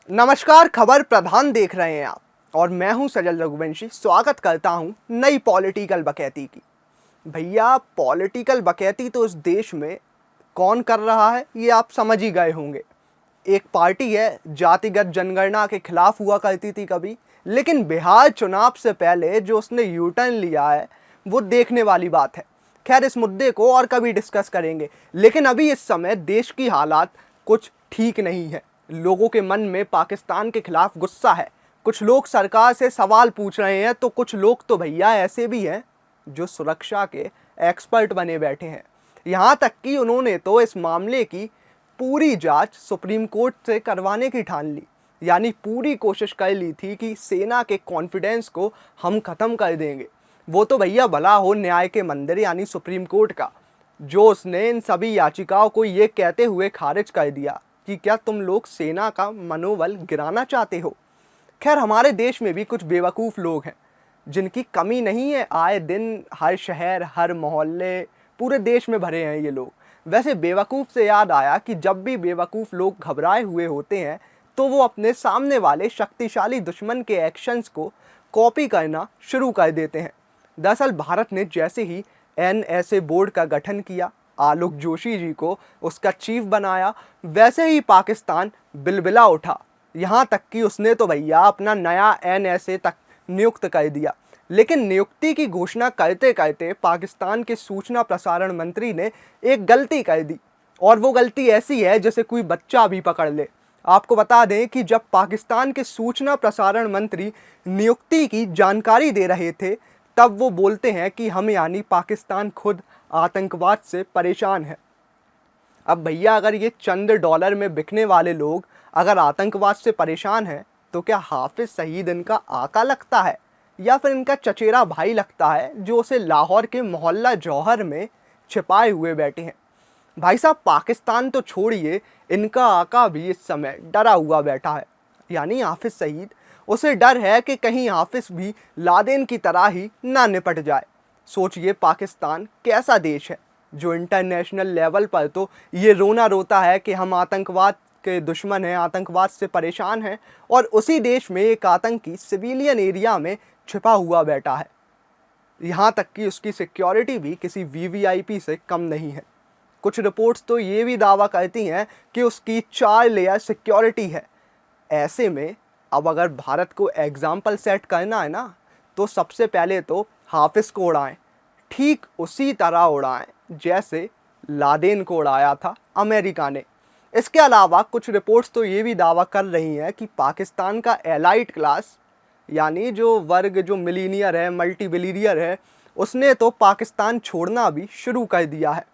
नमस्कार, खबर प्रधान देख रहे हैं आप और मैं हूं सजल रघुवंशी। स्वागत करता हूं नई पॉलिटिकल बकैती की। भैया, पॉलिटिकल बकैती तो इस देश में कौन कर रहा है ये आप समझ ही गए होंगे। एक पार्टी है, जातिगत जनगणना के खिलाफ हुआ करती थी कभी, लेकिन बिहार चुनाव से पहले जो उसने यू टर्न लिया है वो देखने वाली बात है। खैर, इस मुद्दे को और कभी डिस्कस करेंगे, लेकिन अभी इस समय देश की हालात कुछ ठीक नहीं है। लोगों के मन में पाकिस्तान के खिलाफ गुस्सा है। कुछ लोग सरकार से सवाल पूछ रहे हैं, तो कुछ लोग तो भैया ऐसे भी हैं जो सुरक्षा के एक्सपर्ट बने बैठे हैं। यहाँ तक कि उन्होंने तो इस मामले की पूरी जांच सुप्रीम कोर्ट से करवाने की ठान ली। यानी पूरी कोशिश कर ली थी कि सेना के कॉन्फिडेंस को हम ख़त्म कर देंगे। वो तो भैया भला हो न्याय के मंदिर यानी सुप्रीम कोर्ट का, जो उसने इन सभी याचिकाओं को ये कहते हुए खारिज कर दिया कि क्या तुम लोग सेना का मनोबल गिराना चाहते हो। खैर, हमारे देश में भी कुछ बेवकूफ़ लोग हैं जिनकी कमी नहीं है। आए दिन हर शहर, हर मोहल्ले, पूरे देश में भरे हैं ये लोग। वैसे बेवकूफ़ से याद आया कि जब भी बेवकूफ़ लोग घबराए हुए होते हैं तो वो अपने सामने वाले शक्तिशाली दुश्मन के एक्शंस को कॉपी करना शुरू कर देते हैं। दरअसल भारत ने जैसे ही NSA बोर्ड का गठन किया, आलोक जोशी जी को उसका चीफ बनाया, वैसे ही पाकिस्तान बिलबिला उठा। यहाँ तक कि उसने तो भैया अपना नया NSA तक नियुक्त कर दिया। लेकिन नियुक्ति की घोषणा करते करते पाकिस्तान के सूचना प्रसारण मंत्री ने एक गलती कर दी, और वो गलती ऐसी है जैसे कोई बच्चा भी पकड़ ले। आपको बता दें कि जब पाकिस्तान के सूचना प्रसारण मंत्री नियुक्ति की जानकारी दे रहे थे, तब वो बोलते हैं कि हम यानी पाकिस्तान खुद आतंकवाद से परेशान है। अब भैया, अगर ये चंद डॉलर में बिकने वाले लोग अगर आतंकवाद से परेशान हैं, तो क्या हाफिज सईद इनका आका लगता है या फिर इनका चचेरा भाई लगता है जो उसे लाहौर के मोहल्ला जौहर में छिपाए हुए बैठे हैं। भाई साहब, पाकिस्तान तो छोड़िए, इनका आका भी इस समय डरा हुआ बैठा है, यानी हाफिज सईद। उसे डर है कि कहीं हाफिज भी लादेन की तरह ही ना निपट जाए। सोचिए पाकिस्तान कैसा देश है जो इंटरनेशनल लेवल पर तो ये रोना रोता है कि हम आतंकवाद के दुश्मन हैं, आतंकवाद से परेशान हैं, और उसी देश में एक आतंकी सिविलियन एरिया में छिपा हुआ बैठा है। यहाँ तक कि उसकी सिक्योरिटी भी किसी VVIP से कम नहीं है। कुछ रिपोर्ट्स तो ये भी दावा करती हैं कि उसकी 4 लेयर सिक्योरिटी है। ऐसे में अब अगर भारत को एग्जाम्पल सेट करना है ना, तो सबसे पहले तो हाफिज को उड़ाएं, ठीक उसी तरह उड़ाएं जैसे लादेन को उड़ाया था अमेरिका ने। इसके अलावा कुछ रिपोर्ट्स तो ये भी दावा कर रही हैं कि पाकिस्तान का एलाइट क्लास, यानी जो वर्ग जो मिलीनियर है, मल्टी बिलियनियर है, उसने तो पाकिस्तान छोड़ना भी शुरू कर दिया है।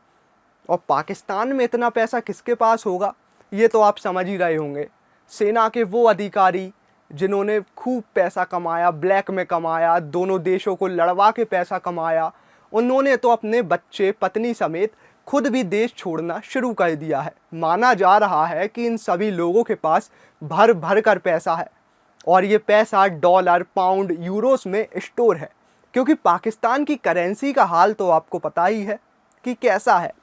और पाकिस्तान में इतना पैसा किसके पास होगा, ये तो आप समझ ही रहे होंगे। सेना के वो अधिकारी जिन्होंने खूब पैसा कमाया, ब्लैक में कमाया, दोनों देशों को लड़वा के पैसा कमाया, उन्होंने तो अपने बच्चे पत्नी समेत खुद भी देश छोड़ना शुरू कर दिया है। माना जा रहा है कि इन सभी लोगों के पास भर भर कर पैसा है, और ये पैसा डॉलर, पाउंड, यूरोस में स्टोर है, क्योंकि पाकिस्तान की करेंसी का हाल तो आपको पता ही है कि कैसा है।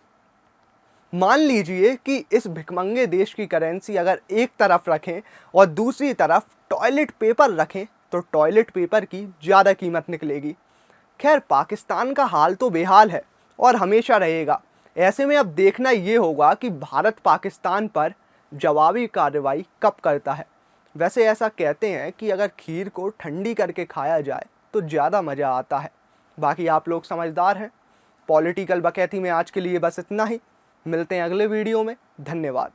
मान लीजिए कि इस भिखमंगे देश की करेंसी अगर एक तरफ रखें और दूसरी तरफ टॉयलेट पेपर रखें, तो टॉयलेट पेपर की ज़्यादा कीमत निकलेगी। खैर, पाकिस्तान का हाल तो बेहाल है और हमेशा रहेगा। ऐसे में अब देखना ये होगा कि भारत पाकिस्तान पर जवाबी कार्रवाई कब करता है। वैसे ऐसा कहते हैं कि अगर खीर को ठंडी करके खाया जाए तो ज़्यादा मज़ा आता है। बाकी आप लोग समझदार हैं। पॉलिटिकल बकैती में आज के लिए बस इतना ही। मिलते हैं अगले वीडियो में। धन्यवाद।